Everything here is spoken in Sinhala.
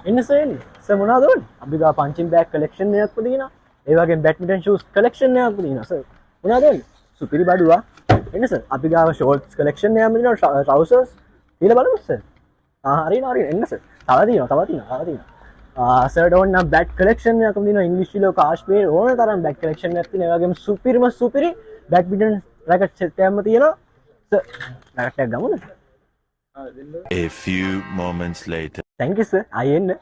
එන්න සර් මොනවද ඕනේ? අපි ගා පන්චින් බෑග් කලෙක්ෂන් එකක් තියෙනවා. ඒ වගේම බැඩ්මින්ටන් ෂූස් කලෙක්ෂන් එකක් තියෙනවා සර්. මොනවද ඕනේ? සුපිරි බඩුවා. එන්න සර් අපි ගාව ෂෝර්ට්ස් කලෙක්ෂන් එකක් තියෙනවා ට්‍රවුසර්ස්. කියලා බලමු සර්. හරියනවා එන්න සර්. තව තියෙනවා. සර්ට ඕන බැට් කලෙක්ෂන් එකක් තියෙනවා ඉංග්‍රීසි ලෝ කාශ්මීර් ඕන තරම් බැට් කලෙක්ෂන් එකක් තියෙනවා. ඒ වගේම සුපිරි බැඩ්මින්ටන් රැකට් සෙට් එකක්ම තියෙනවා. සර් රැකට් එකක් ගමුද? A few moments later. Thank you sir. I end.